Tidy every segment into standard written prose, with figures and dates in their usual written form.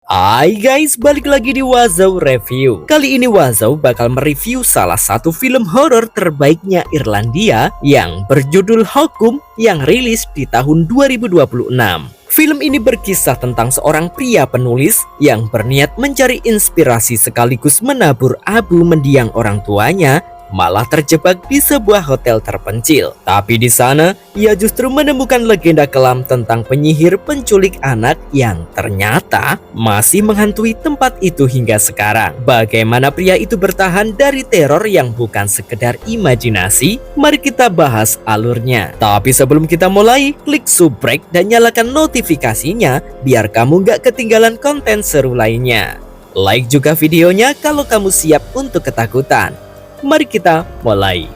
Hai guys, balik lagi di Wazau Review. Kali ini Wazau bakal mereview salah satu film horor terbaiknya Irlandia yang berjudul Hokum yang rilis di tahun 2026. Film ini berkisah tentang seorang pria penulis yang berniat mencari inspirasi sekaligus menabur abu mendiang orang tuanya, malah terjebak di sebuah hotel terpencil. Tapi di sana, ia justru menemukan legenda kelam tentang penyihir penculik anak yang ternyata masih menghantui tempat itu hingga sekarang. Bagaimana pria itu bertahan dari teror yang bukan sekedar imajinasi? Mari kita bahas alurnya. Tapi sebelum kita mulai, klik subscribe dan nyalakan notifikasinya biar kamu gak ketinggalan konten seru lainnya. Like juga videonya kalau kamu siap untuk ketakutan. Mari kita mulai.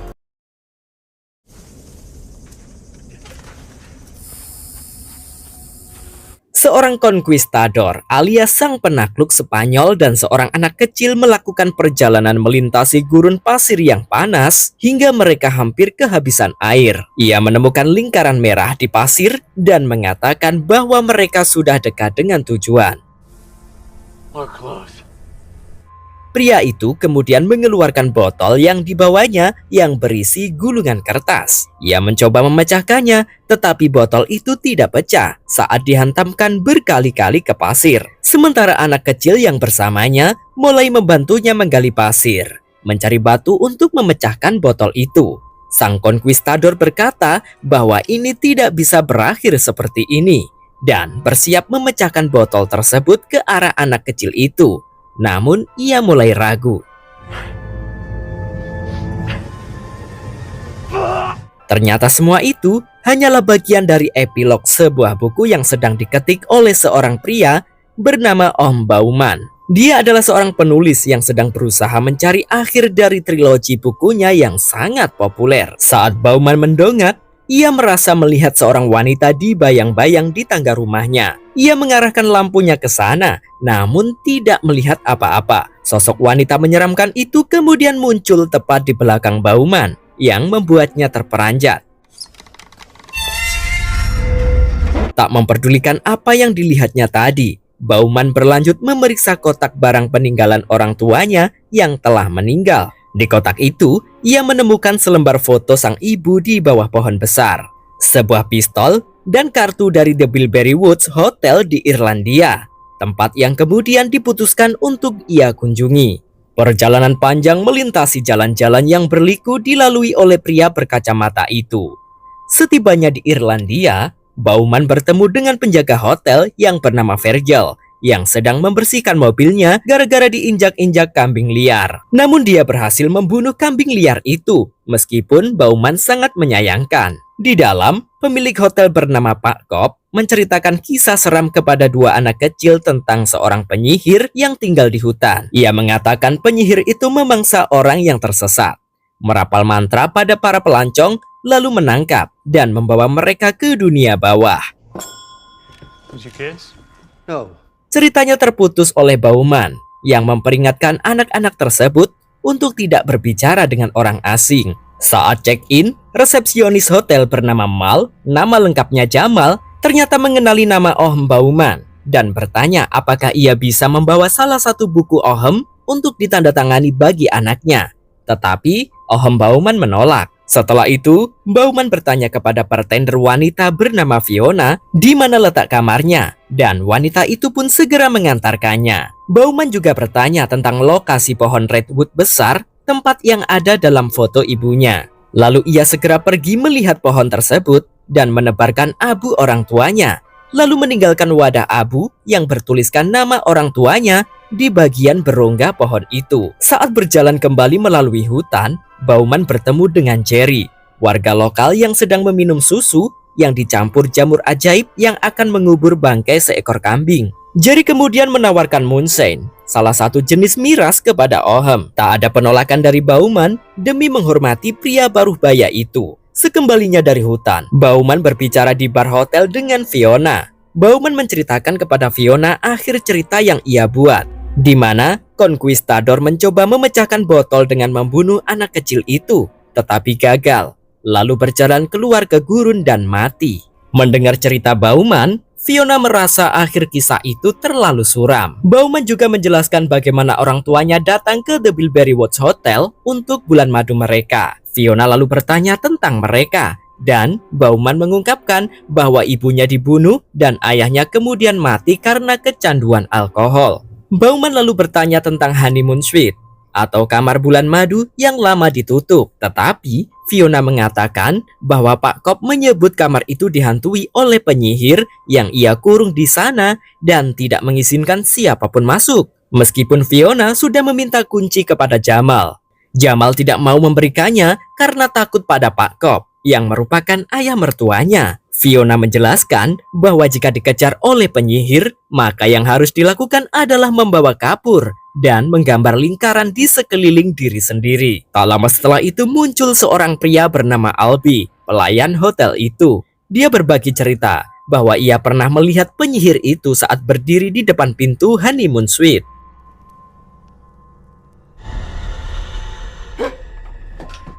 Seorang konquistador alias sang penakluk Spanyol dan seorang anak kecil melakukan perjalanan melintasi gurun pasir yang panas hingga mereka hampir kehabisan air. Ia menemukan lingkaran merah di pasir dan mengatakan bahwa mereka sudah dekat dengan tujuan. Pria itu kemudian mengeluarkan botol yang dibawanya yang berisi gulungan kertas. Ia mencoba memecahkannya, tetapi botol itu tidak pecah saat dihantamkan berkali-kali ke pasir. Sementara anak kecil yang bersamanya mulai membantunya menggali pasir, mencari batu untuk memecahkan botol itu. Sang konquistador berkata bahwa ini tidak bisa berakhir seperti ini dan bersiap memecahkan botol tersebut ke arah anak kecil itu. Namun ia mulai ragu. Ternyata semua itu hanyalah bagian dari epilog sebuah buku yang sedang diketik oleh seorang pria bernama Om Bauman. Dia adalah seorang penulis yang sedang berusaha mencari akhir dari trilogi bukunya yang sangat populer. Saat Bauman mendongak, ia merasa melihat seorang wanita di bayang-bayang di tangga rumahnya. Ia mengarahkan lampunya ke sana, namun tidak melihat apa-apa. Sosok wanita menyeramkan itu kemudian muncul tepat di belakang Bauman, yang membuatnya terperanjat. Tak memperdulikan apa yang dilihatnya tadi, Bauman berlanjut memeriksa kotak barang peninggalan orang tuanya yang telah meninggal. Di kotak itu, ia menemukan selembar foto sang ibu di bawah pohon besar, sebuah pistol, dan kartu dari The Bilberry Woods Hotel di Irlandia, tempat yang kemudian diputuskan untuk ia kunjungi. Perjalanan panjang melintasi jalan-jalan yang berliku dilalui oleh pria berkacamata itu. Setibanya di Irlandia, Bauman bertemu dengan penjaga hotel yang bernama Virgil, yang sedang membersihkan mobilnya gara-gara diinjak-injak kambing liar. Namun dia berhasil membunuh kambing liar itu, meskipun Bauman sangat menyayangkan. Di dalam, pemilik hotel bernama Pak Kop menceritakan kisah seram kepada dua anak kecil tentang seorang penyihir yang tinggal di hutan. Ia mengatakan penyihir itu memangsa orang yang tersesat, merapal mantra pada para pelancong, lalu menangkap dan membawa mereka ke dunia bawah. Ceritanya terputus oleh Bauman yang memperingatkan anak-anak tersebut untuk tidak berbicara dengan orang asing. Saat check-in, resepsionis hotel bernama Mal, nama lengkapnya Jamal, ternyata mengenali nama Om Bauman dan bertanya apakah ia bisa membawa salah satu buku Ohm untuk ditandatangani bagi anaknya. Tetapi Om Bauman menolak. Setelah itu, Bauman bertanya kepada bartender wanita bernama Fiona di mana letak kamarnya, dan wanita itu pun segera mengantarkannya. Bauman juga bertanya tentang lokasi pohon redwood besar, tempat yang ada dalam foto ibunya. Lalu ia segera pergi melihat pohon tersebut dan menebarkan abu orang tuanya, lalu meninggalkan wadah abu yang bertuliskan nama orang tuanya di bagian berongga pohon itu. Saat berjalan kembali melalui hutan, Bauman bertemu dengan Jerry, warga lokal yang sedang meminum susu yang dicampur jamur ajaib yang akan mengubur bangkai seekor kambing. Jerry kemudian menawarkan moonshine, salah satu jenis miras, kepada Ohm. Tak ada penolakan dari Bauman demi menghormati pria baruh baya itu. Sekembalinya dari hutan, Bauman berbicara di bar hotel dengan Fiona. Bauman menceritakan kepada Fiona akhir cerita yang ia buat, di mana konquistador mencoba memecahkan botol dengan membunuh anak kecil itu, tetapi gagal, lalu berjalan keluar ke gurun dan mati. Mendengar cerita Bauman, Fiona merasa akhir kisah itu terlalu suram. Bauman juga menjelaskan bagaimana orang tuanya datang ke The Bilberry Watch Hotel untuk bulan madu mereka. Fiona lalu bertanya tentang mereka, dan Bauman mengungkapkan bahwa ibunya dibunuh dan ayahnya kemudian mati karena kecanduan alkohol. Bauman lalu bertanya tentang honeymoon suite atau kamar bulan madu yang lama ditutup, tetapi Fiona mengatakan bahwa Pak Cobb menyebut kamar itu dihantui oleh penyihir yang ia kurung di sana dan tidak mengizinkan siapapun masuk. Meskipun Fiona sudah meminta kunci kepada Jamal, Jamal tidak mau memberikannya karena takut pada Pak Cobb yang merupakan ayah mertuanya. Fiona menjelaskan bahwa jika dikejar oleh penyihir, maka yang harus dilakukan adalah membawa kapur dan menggambar lingkaran di sekeliling diri sendiri. Tak lama setelah itu muncul seorang pria bernama Albie, pelayan hotel itu. Dia berbagi cerita bahwa ia pernah melihat penyihir itu saat berdiri di depan pintu honeymoon suite.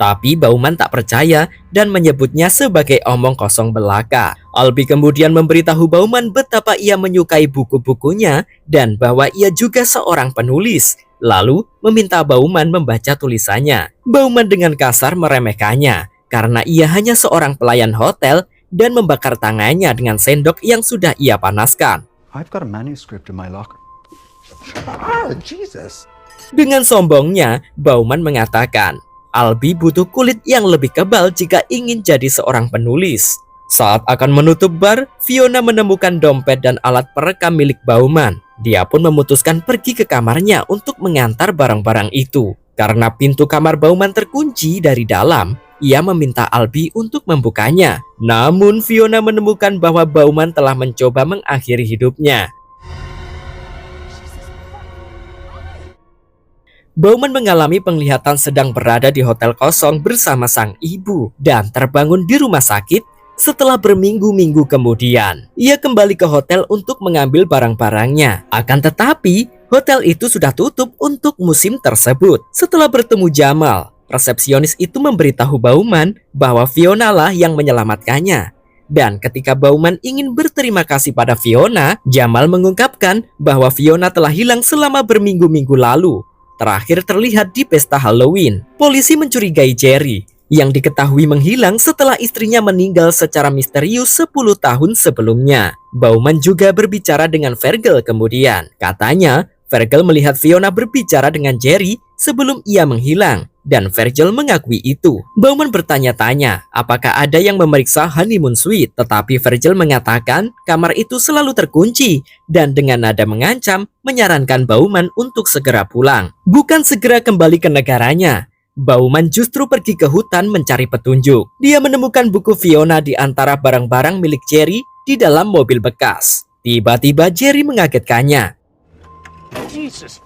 Tapi Bauman tak percaya dan menyebutnya sebagai omong kosong belaka. Albie kemudian memberitahu Bauman betapa ia menyukai buku-bukunya dan bahwa ia juga seorang penulis. Lalu meminta Bauman membaca tulisannya. Bauman dengan kasar meremehkannya karena ia hanya seorang pelayan hotel dan membakar tangannya dengan sendok yang sudah ia panaskan. I've got a manuscript in my locker. Jesus. Dengan sombongnya, Bauman mengatakan Albie butuh kulit yang lebih kebal jika ingin jadi seorang penulis. Saat akan menutup bar, Fiona menemukan dompet dan alat perekam milik Bauman. Dia pun memutuskan pergi ke kamarnya untuk mengantar barang-barang itu. Karena pintu kamar Bauman terkunci dari dalam, ia meminta Albie untuk membukanya. Namun Fiona menemukan bahwa Bauman telah mencoba mengakhiri hidupnya. Bauman mengalami penglihatan sedang berada di hotel kosong bersama sang ibu dan terbangun di rumah sakit setelah berminggu-minggu kemudian. Ia kembali ke hotel untuk mengambil barang-barangnya. Akan tetapi, hotel itu sudah tutup untuk musim tersebut. Setelah bertemu Jamal, resepsionis itu memberitahu Bauman bahwa Fiona lah yang menyelamatkannya. Dan ketika Bauman ingin berterima kasih pada Fiona, Jamal mengungkapkan bahwa Fiona telah hilang selama berminggu-minggu lalu. Terakhir terlihat di pesta Halloween. Polisi mencurigai Jerry yang diketahui menghilang setelah istrinya meninggal secara misterius 10 tahun sebelumnya. Bauman juga berbicara dengan Virgil kemudian. Katanya, Virgil melihat Fiona berbicara dengan Jerry sebelum ia menghilang. Dan Virgil mengakui itu. Bauman bertanya-tanya apakah ada yang memeriksa honeymoon suite. Tetapi Virgil mengatakan kamar itu selalu terkunci. Dan dengan nada mengancam menyarankan Bauman untuk segera pulang. Bukan segera kembali ke negaranya. Bauman justru pergi ke hutan mencari petunjuk. Dia menemukan buku Fiona di antara barang-barang milik Jerry di dalam mobil bekas. Tiba-tiba Jerry mengagetkannya. Jesus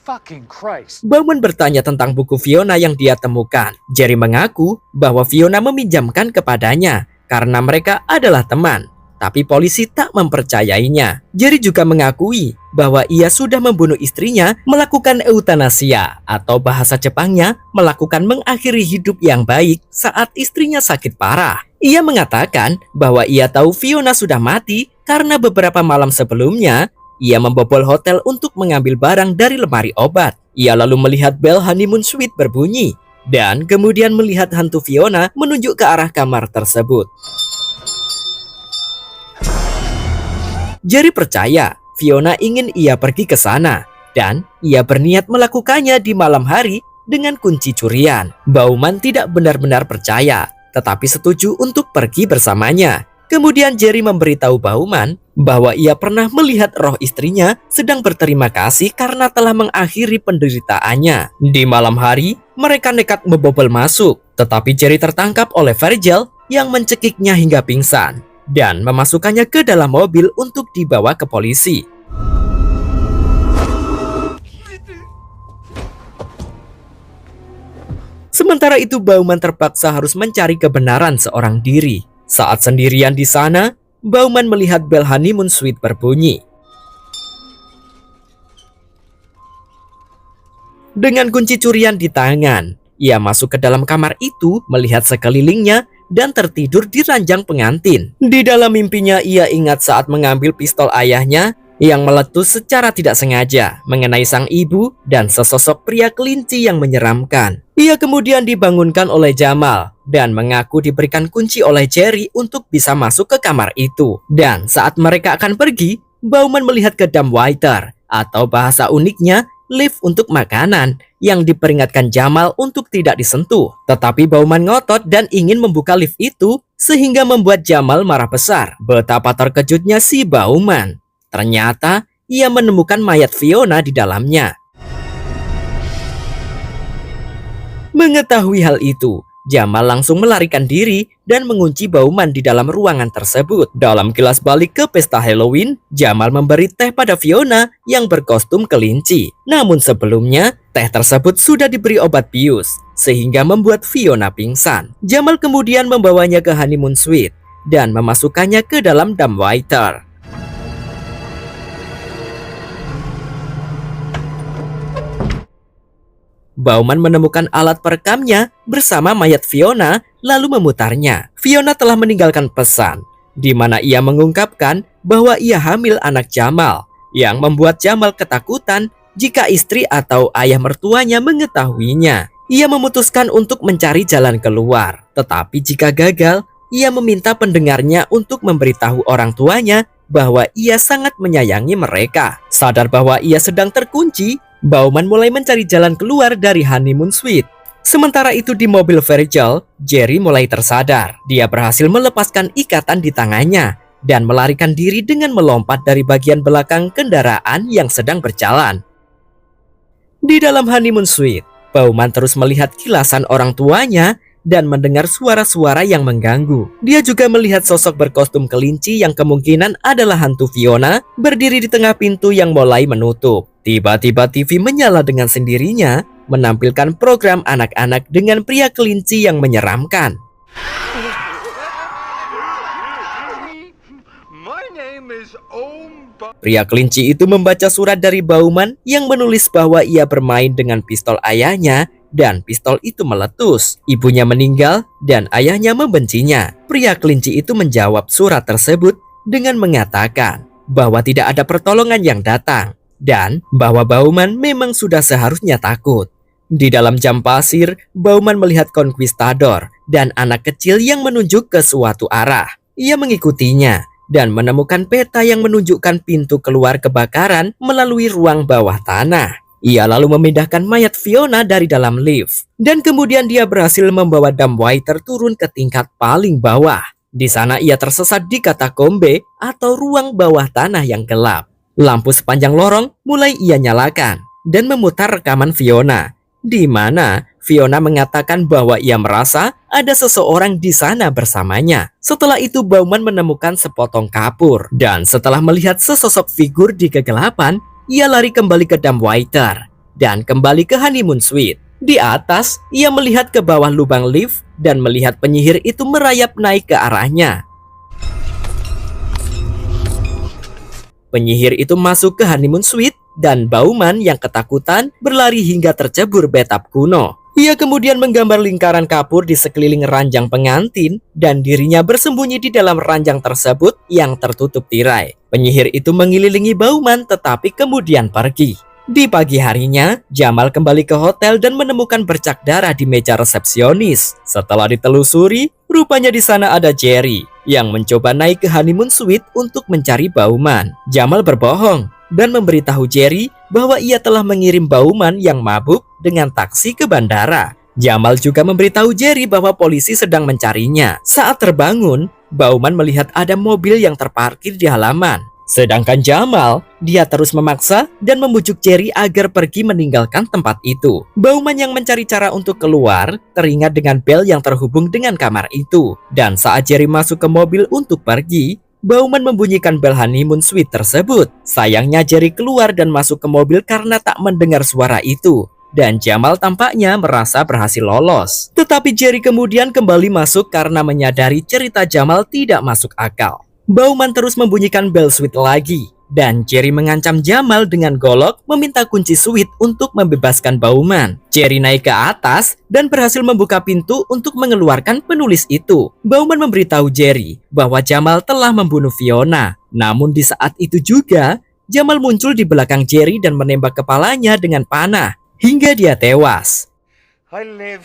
fucking Christ. Bauman bertanya tentang buku Fiona yang dia temukan. Jerry mengaku bahwa Fiona meminjamkan kepadanya karena mereka adalah teman. Tapi polisi tak mempercayainya. Jerry juga mengakui bahwa ia sudah membunuh istrinya, melakukan eutanasia atau bahasa Jepangnya melakukan mengakhiri hidup yang baik saat istrinya sakit parah. Ia mengatakan bahwa ia tahu Fiona sudah mati karena beberapa malam sebelumnya ia membobol hotel untuk mengambil barang dari lemari obat. Ia lalu melihat bel honeymoon suite berbunyi dan kemudian melihat hantu Fiona menunjuk ke arah kamar tersebut. Jerry percaya Fiona ingin ia pergi ke sana dan ia berniat melakukannya di malam hari dengan kunci curian. Bauman tidak benar-benar percaya, tetapi setuju untuk pergi bersamanya. Kemudian Jerry memberitahu Bauman bahwa ia pernah melihat roh istrinya sedang berterima kasih karena telah mengakhiri penderitaannya. Di malam hari, mereka nekat membobol masuk, tetapi Jerry tertangkap oleh Virgil yang mencekiknya hingga pingsan dan memasukkannya ke dalam mobil untuk dibawa ke polisi. Sementara itu Bauman terpaksa harus mencari kebenaran seorang diri. Saat sendirian di sana, Bauman melihat bel honeymoon suite berbunyi. Dengan kunci curian di tangan, ia masuk ke dalam kamar itu, melihat sekelilingnya dan tertidur di ranjang pengantin. Di dalam mimpinya ia ingat saat mengambil pistol ayahnya yang meletus secara tidak sengaja mengenai sang ibu dan sesosok pria kelinci yang menyeramkan. Ia kemudian dibangunkan oleh Jamal dan mengaku diberikan kunci oleh Jerry untuk bisa masuk ke kamar itu. Dan saat mereka akan pergi, Bauman melihat ke dumbwaiter atau bahasa uniknya lift untuk makanan yang diperingatkan Jamal untuk tidak disentuh. Tetapi Bauman ngotot dan ingin membuka lift itu sehingga membuat Jamal marah besar. Betapa terkejutnya si Bauman. Ternyata ia menemukan mayat Fiona di dalamnya. Mengetahui hal itu, Jamal langsung melarikan diri dan mengunci Bauman di dalam ruangan tersebut. Dalam kilas balik ke pesta Halloween, Jamal memberi teh pada Fiona yang berkostum kelinci. Namun sebelumnya, teh tersebut sudah diberi obat bius, sehingga membuat Fiona pingsan. Jamal kemudian membawanya ke honeymoon suite dan memasukkannya ke dalam dumbwaiter. Bauman menemukan alat perekamnya bersama mayat Fiona lalu memutarnya. Fiona telah meninggalkan pesan di mana ia mengungkapkan bahwa ia hamil anak Jamal yang membuat Jamal ketakutan jika istri atau ayah mertuanya mengetahuinya. Ia memutuskan untuk mencari jalan keluar, tetapi jika gagal, ia meminta pendengarnya untuk memberitahu orang tuanya bahwa ia sangat menyayangi mereka. Sadar bahwa ia sedang terkunci, Bauman mulai mencari jalan keluar dari honeymoon suite. Sementara itu di mobil Virgil, Jerry mulai tersadar. Dia berhasil melepaskan ikatan di tangannya dan melarikan diri dengan melompat dari bagian belakang kendaraan yang sedang berjalan. Di dalam honeymoon suite, Bauman terus melihat kilasan orang tuanya dan mendengar suara-suara yang mengganggu. Dia juga melihat sosok berkostum kelinci yang kemungkinan adalah hantu Fiona berdiri di tengah pintu yang mulai menutup. Tiba-tiba TV menyala dengan sendirinya, menampilkan program anak-anak dengan pria kelinci yang menyeramkan. Pria kelinci itu membaca surat dari Bauman yang menulis bahwa ia bermain dengan pistol ayahnya dan pistol itu meletus. Ibunya meninggal dan ayahnya membencinya. Pria kelinci itu menjawab surat tersebut dengan mengatakan bahwa tidak ada pertolongan yang datang dan bahwa Bauman memang sudah seharusnya takut. Di dalam jam pasir, Bauman melihat konquistador dan anak kecil yang menunjuk ke suatu arah. Ia mengikutinya dan menemukan peta yang menunjukkan pintu keluar kebakaran melalui ruang bawah tanah. Ia lalu memindahkan mayat Fiona dari dalam lift dan kemudian dia berhasil membawa dumbwaiter turun ke tingkat paling bawah. Di sana ia tersesat di katakombe atau ruang bawah tanah yang gelap. Lampu sepanjang lorong mulai ia nyalakan dan memutar rekaman Fiona, di mana Fiona mengatakan bahwa ia merasa ada seseorang di sana bersamanya. Setelah itu Bauman menemukan sepotong kapur dan setelah melihat sesosok figur di kegelapan, ia lari kembali ke dumbwaiter dan kembali ke honeymoon suite. Di atas, ia melihat ke bawah lubang lift dan melihat penyihir itu merayap naik ke arahnya. Penyihir itu masuk ke honeymoon suite dan Bauman yang ketakutan berlari hingga tercebur bathtub kuno. Ia kemudian menggambar lingkaran kapur di sekeliling ranjang pengantin dan dirinya bersembunyi di dalam ranjang tersebut yang tertutup tirai. Penyihir itu mengelilingi Bauman tetapi kemudian pergi. Di pagi harinya, Jamal kembali ke hotel dan menemukan bercak darah di meja resepsionis. Setelah ditelusuri, rupanya di sana ada Jerry yang mencoba naik ke honeymoon suite untuk mencari Bauman. Jamal berbohong dan memberitahu Jerry bahwa ia telah mengirim Bauman yang mabuk dengan taksi ke bandara. Jamal juga memberitahu Jerry bahwa polisi sedang mencarinya. Saat terbangun, Bauman melihat ada mobil yang terparkir di halaman. Sedangkan Jamal, dia terus memaksa dan membujuk Jerry agar pergi meninggalkan tempat itu. Bauman yang mencari cara untuk keluar teringat dengan bel yang terhubung dengan kamar itu. Dan saat Jerry masuk ke mobil untuk pergi, Bauman membunyikan bel honeymoon suite tersebut. Sayangnya Jerry keluar dan masuk ke mobil karena tak mendengar suara itu. Dan Jamal tampaknya merasa berhasil lolos. Tetapi Jerry kemudian kembali masuk karena menyadari cerita Jamal tidak masuk akal. Bauman terus membunyikan bel suite lagi dan Jerry mengancam Jamal dengan golok meminta kunci suite untuk membebaskan Bauman. Jerry naik ke atas dan berhasil membuka pintu untuk mengeluarkan penulis itu. Bauman memberitahu Jerry bahwa Jamal telah membunuh Fiona. Namun di saat itu juga, Jamal muncul di belakang Jerry dan menembak kepalanya dengan panah hingga dia tewas. I live.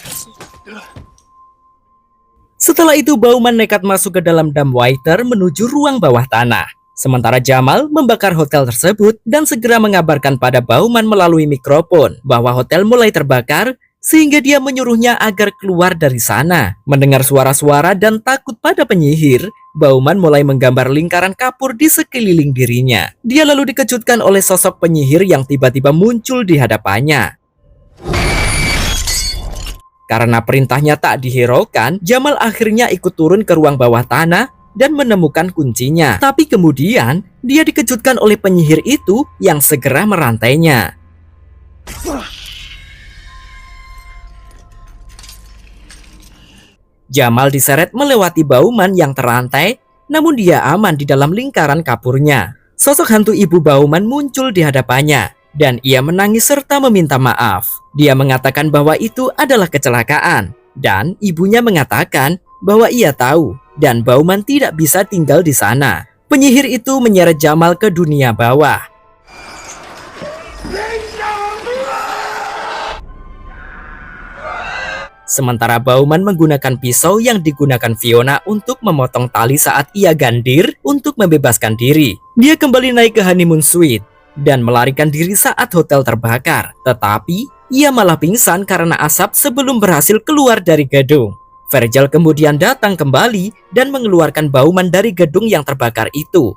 Setelah itu Bauman nekat masuk ke dalam dumbwaiter menuju ruang bawah tanah. Sementara Jamal membakar hotel tersebut dan segera mengabarkan pada Bauman melalui mikrofon bahwa hotel mulai terbakar sehingga dia menyuruhnya agar keluar dari sana. Mendengar suara-suara dan takut pada penyihir, Bauman mulai menggambar lingkaran kapur di sekeliling dirinya. Dia lalu dikejutkan oleh sosok penyihir yang tiba-tiba muncul di hadapannya. Karena perintahnya tak dihiraukan, Jamal akhirnya ikut turun ke ruang bawah tanah dan menemukan kuncinya. Tapi kemudian, dia dikejutkan oleh penyihir itu yang segera merantainya. Jamal diseret melewati Bauman yang terantai, namun dia aman di dalam lingkaran kapurnya. Sosok hantu ibu Bauman muncul di hadapannya. Dan ia menangis serta meminta maaf. Dia mengatakan bahwa itu adalah kecelakaan. Dan ibunya mengatakan bahwa ia tahu dan Bauman tidak bisa tinggal di sana. Penyihir itu menyeret Jamal ke dunia bawah. Sementara Bauman menggunakan pisau yang digunakan Fiona untuk memotong tali saat ia gandir untuk membebaskan diri. Dia kembali naik ke honeymoon suite dan melarikan diri saat hotel terbakar. Tetapi, ia malah pingsan karena asap sebelum berhasil keluar dari gedung. Virgil kemudian datang kembali dan mengeluarkan Bauman dari gedung yang terbakar itu.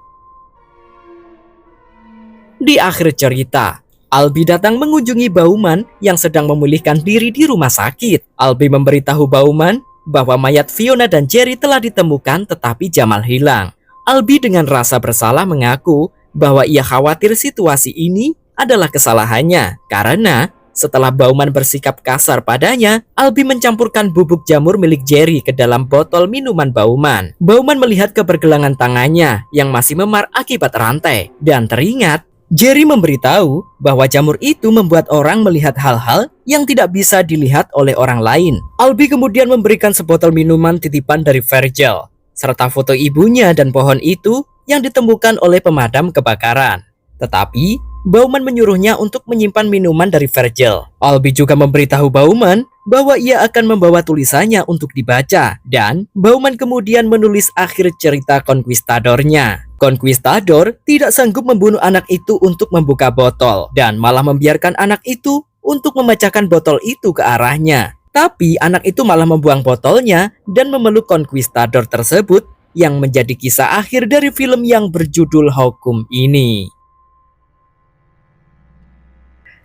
Di akhir cerita, Albi datang mengunjungi Bauman yang sedang memulihkan diri di rumah sakit. Albi memberitahu Bauman bahwa mayat Fiona dan Jerry telah ditemukan tetapi Jamal hilang. Albi dengan rasa bersalah mengaku bahwa ia khawatir situasi ini adalah kesalahannya karena setelah Bauman bersikap kasar padanya, Albi mencampurkan bubuk jamur milik Jerry ke dalam botol minuman Bauman. Bauman melihat kepergelangan tangannya yang masih memar akibat rantai dan teringat Jerry memberitahu bahwa jamur itu membuat orang melihat hal-hal yang tidak bisa dilihat oleh orang lain. Albi kemudian memberikan sebotol minuman titipan dari Virgil serta foto ibunya dan pohon itu yang ditemukan oleh pemadam kebakaran. Tetapi, Bauman menyuruhnya untuk menyimpan minuman dari Virgil. Albi juga memberitahu Bauman bahwa ia akan membawa tulisannya untuk dibaca. Dan Bauman kemudian menulis akhir cerita Conquistador-nya. Conquistador tidak sanggup membunuh anak itu untuk membuka botol dan malah membiarkan anak itu untuk memecahkan botol itu ke arahnya. Tapi anak itu malah membuang botolnya dan memeluk Conquistador tersebut yang menjadi kisah akhir dari film yang berjudul Hukum ini.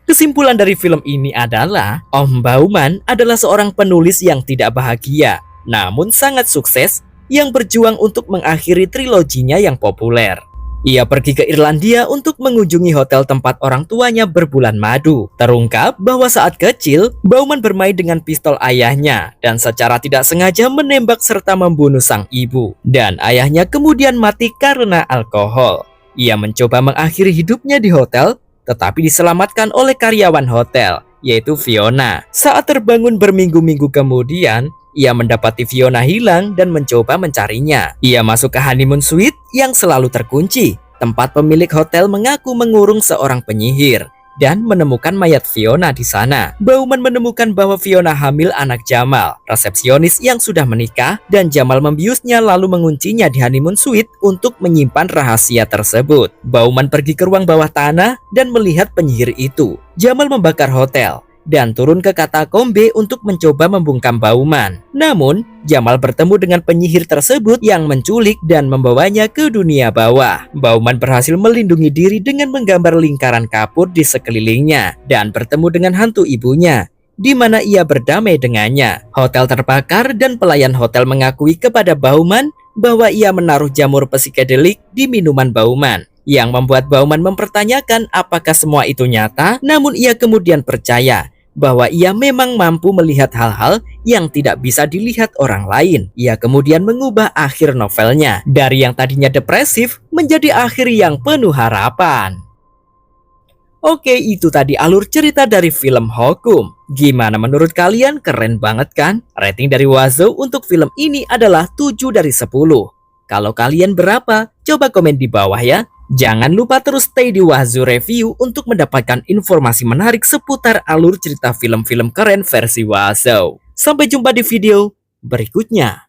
Kesimpulan dari film ini adalah Om Bauman adalah seorang penulis yang tidak bahagia, namun sangat sukses yang berjuang untuk mengakhiri triloginya yang populer. Ia pergi ke Irlandia untuk mengunjungi hotel tempat orang tuanya berbulan madu. Terungkap bahwa saat kecil, Bauman bermain dengan pistol ayahnya dan secara tidak sengaja menembak serta membunuh sang ibu. Dan ayahnya kemudian mati karena alkohol. Ia mencoba mengakhiri hidupnya di hotel, tetapi diselamatkan oleh karyawan hotel, yaitu Fiona. Saat terbangun berminggu-minggu kemudian, ia mendapati Fiona hilang dan mencoba mencarinya. Ia masuk ke honeymoon suite yang selalu terkunci. Tempat pemilik hotel mengaku mengurung seorang penyihir dan menemukan mayat Fiona di sana. Bauman menemukan bahwa Fiona hamil anak Jamal, resepsionis yang sudah menikah, dan Jamal membiusnya lalu menguncinya di honeymoon suite untuk menyimpan rahasia tersebut. Bauman pergi ke ruang bawah tanah dan melihat penyihir itu. Jamal membakar hotel dan turun ke katakombe untuk mencoba membungkam Bauman. Namun, Jamal bertemu dengan penyihir tersebut yang menculik dan membawanya ke dunia bawah. Bauman berhasil melindungi diri dengan menggambar lingkaran kapur di sekelilingnya dan bertemu dengan hantu ibunya, di mana ia berdamai dengannya. Hotel terbakar dan pelayan hotel mengakui kepada Bauman bahwa ia menaruh jamur psikedelik di minuman Bauman, yang membuat Bauman mempertanyakan apakah semua itu nyata. Namun ia kemudian percaya bahwa ia memang mampu melihat hal-hal yang tidak bisa dilihat orang lain. Ia kemudian mengubah akhir novelnya dari yang tadinya depresif menjadi akhir yang penuh harapan. Oke, itu tadi alur cerita dari film Hokum. Gimana menurut kalian? Keren banget kan? Rating dari Wazo untuk film ini adalah 7 dari 10. Kalau kalian berapa? Coba komen di bawah ya. Jangan lupa terus stay di Wahzu Review untuk mendapatkan informasi menarik seputar alur cerita film-film keren versi Wazo. Sampai jumpa di video berikutnya.